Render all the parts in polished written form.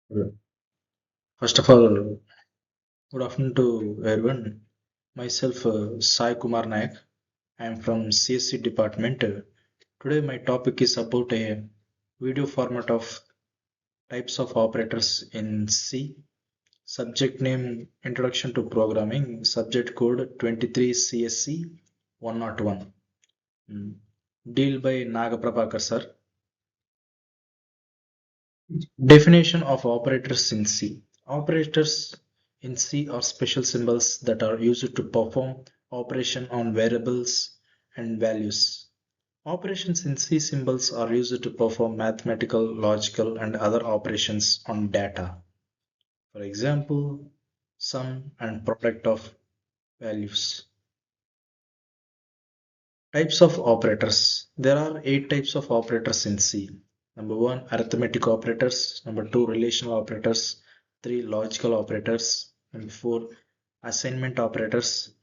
Yeah. First of all, good afternoon to everyone. Myself, Sai Kumar Nayak. I am from CSC department. Today, my topic is about a video format of types of operators in C. Subject name Introduction to Programming. Subject code 23 CSC 101. Mm. Deal by Nagaprabhakar sir. Definition of operators in C. Operators in C are special symbols that are used to perform operation on variables and values. Operations in C symbols are used to perform mathematical, logical, and other operations on data. For example, sum and product of values. Types of operators. There are 8 types of operators in C. Number 1, arithmetic operators. Number 2, relational operators. 3, logical operators. Number 4, assignment operators.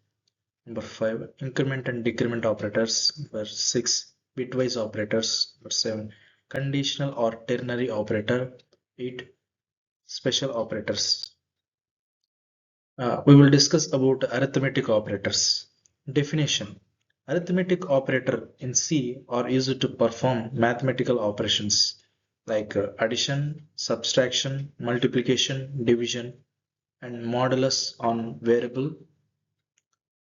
Number 5, increment and decrement operators. Number 6, bitwise operators. Number 7, conditional or ternary operator. 8, special operators. We will discuss about arithmetic operators. Definition. Arithmetic operator in C are used to perform mathematical operations like addition, subtraction, multiplication, division, and modulus on variable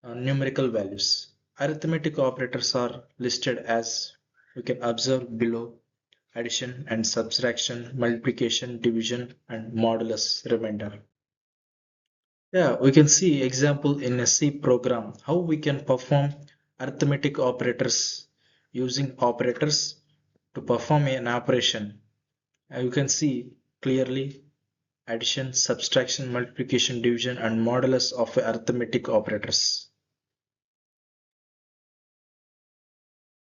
numerical values. Arithmetic operators are listed as we can observe below: addition and subtraction, multiplication, division, and modulus remainder. Yeah, we can see example in a C program how we can perform arithmetic operators using operators to perform an operation. You can see clearly addition, subtraction, multiplication, division, and modulus of arithmetic operators.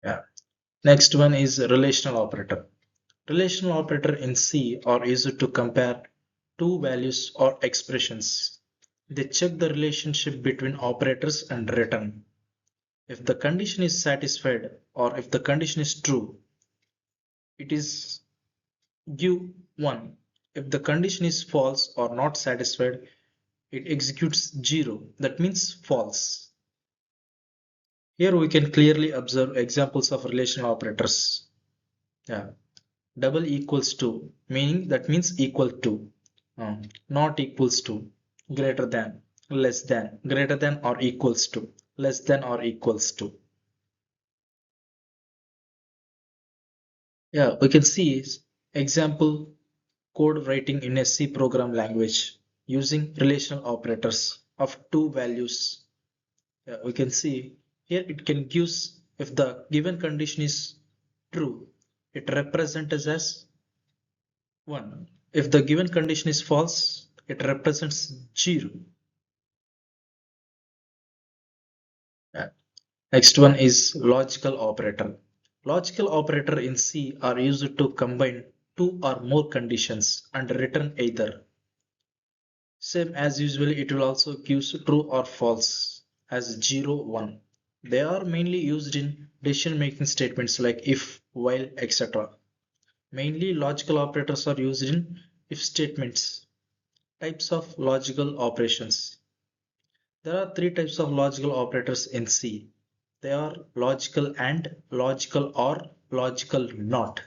Yeah. Next one is relational operator. Relational operator in C are used to compare two values or expressions. They check the relationship between operators and return. If the condition is satisfied or if the condition is true, it is give 1. If the condition is false or not satisfied, it executes 0. That means false. Here we can clearly observe examples of relational operators. Yeah. Double equals to, meaning that means equal to, not equals to, greater than, less than, greater than or equals to, less than or equals to. Yeah, we can see example code writing in a C program language using relational operators of two values. Yeah, we can see here it can gives if the given condition is true, it represents as 1. If the given condition is false, it represents 0. Yeah. Next one is logical operator. Logical operator in C are used to combine two or more conditions and return either. Same as usually it will also give true or false as 0, 1. They are mainly used in decision making statements like if, while, etc. Mainly logical operators are used in if statements. Types of logical operations. There are 3 types of logical operators in C. They are logical and, logical or, logical not.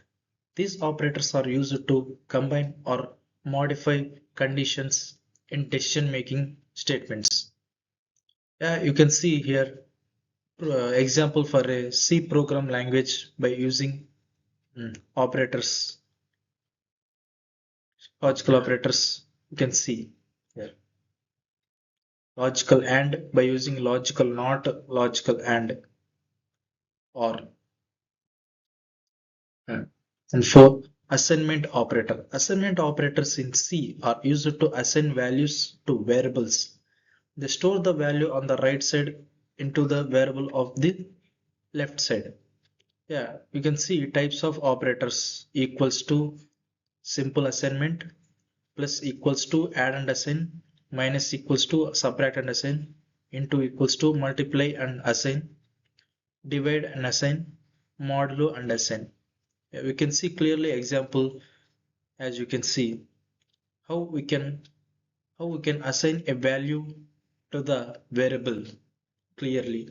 These operators are used to combine or modify conditions in decision-making statements. Yeah, you can see here example for a C program language by using operators, logical operators. You can see here logical and by using logical not, logical and, or. And four, assignment operator. Assignment operators in C are used to assign values to variables. They store the value on the right side into the variable of the left side. Yeah, you can see types of operators equals to simple assignment, plus equals to add and assign, minus equals to subtract and assign, into equals to multiply and assign, divide and assign, modulo and assign. Yeah, we can see clearly example as you can see. how we can assign a value to the variable clearly.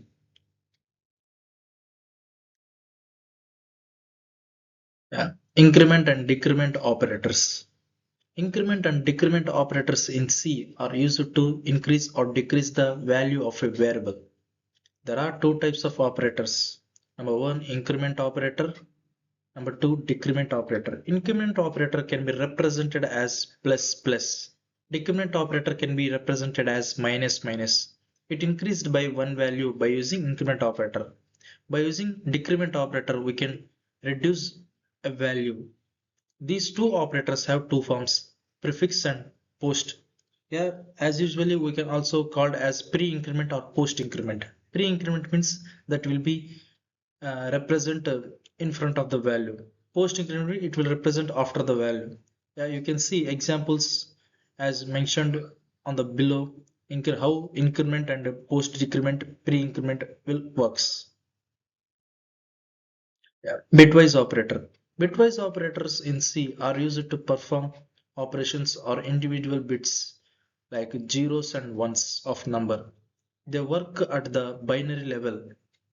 Yeah. Increment and decrement operators. Increment and decrement operators in C are used to increase or decrease the value of a variable. There are two types of operators. Number one, increment operator. Number two, decrement operator. Increment operator can be represented as plus plus. Decrement operator can be represented as minus minus. It increased by one value by using increment operator. By using decrement operator, we can reduce a value. These two operators have two forms, prefix and post. Yeah, as usually we can also called as pre-increment or post-increment. Pre-increment means that will be represent in front of the value. Post-increment it will represent after the value. Yeah, you can see examples as mentioned on the below how increment and post-decrement pre-increment will works. Yeah. Bitwise operator. Bitwise operators in C are used to perform operations or individual bits like zeros and ones of number. They work at the binary level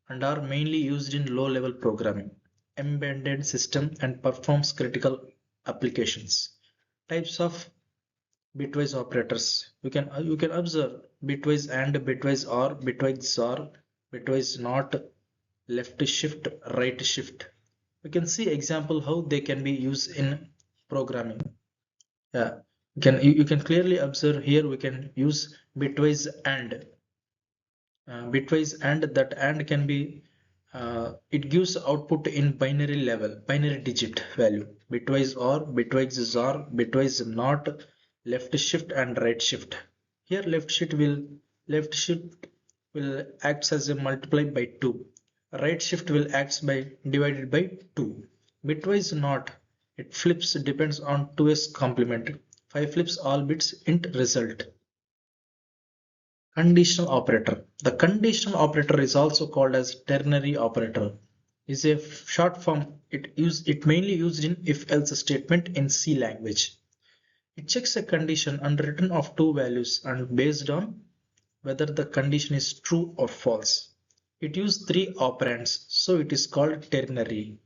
and are mainly used in low-level programming, embedded system and performs critical applications. Types of bitwise operators. You can observe bitwise and bitwise or bitwise or bitwise not, left shift, right shift. We can see example how they can be used in programming. Yeah, you can clearly observe here we can use bitwise and bitwise and that and can be it gives output in binary level, binary digit value. Bitwise or bitwise not, left shift and right shift. Here left shift will acts as a multiply by 2. Right shift will acts by divided by 2. Bitwise not, it flips depends on 2's complement. 5 flips all bits int result. Conditional operator. The conditional operator is also called as ternary operator. Is a short form. It mainly used in if-else statement in C language. It checks a condition and return of two values and based on whether the condition is true or false. It uses three operands, so it is called ternary.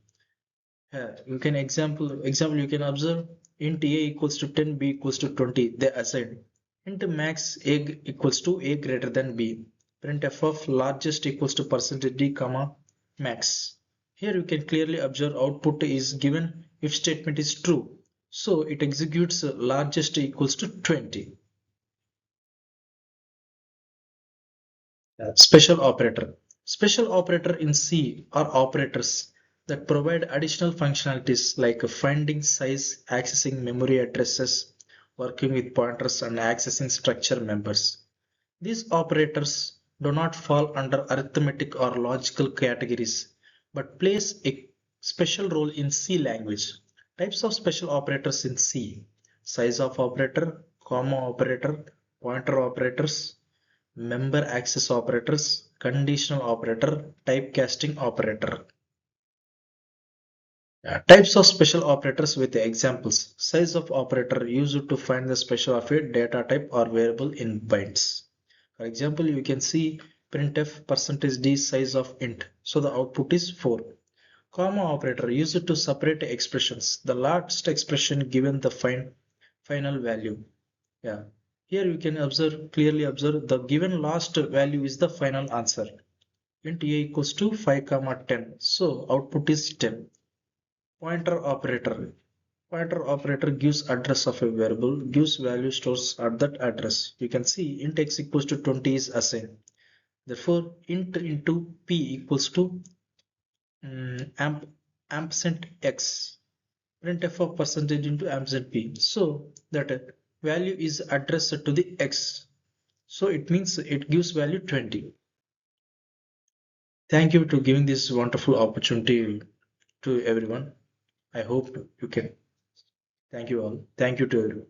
You can example you can observe int a equals to 10, b equals to 20. They assign int max a equals to a greater than b. Print f of largest equals to percentage d comma max. Here you can clearly observe output is given if statement is true. So it executes largest equals to 20. Special operator. Special operator in C are operators that provide additional functionalities like finding size, accessing memory addresses, working with pointers and accessing structure members. These operators do not fall under arithmetic or logical categories but plays a special role in C language. Types of special operators in C: size of operator, comma operator, pointer operators, member access operators, conditional operator, typecasting operator. Types of special operators with examples. Size of operator used to find the special of a data type or variable in bytes. For example, you can see printf %d size of int. So the output is 4. Comma operator used to separate expressions. The last expression given the final value. Yeah. Here you can clearly observe the given last value is the final answer. Int a equals to 5 comma 10. So output is 10. Pointer operator. Pointer operator gives address of a variable, gives value stores at that address. You can see int x equals to 20 is assigned. Therefore, int into p equals to ampersand x. Printf of percentage into ampersand p. So that value is addressed to the x. So it means it gives value 20. Thank you to giving this wonderful opportunity to everyone. I hope you can. Thank you all. Thank you to everyone.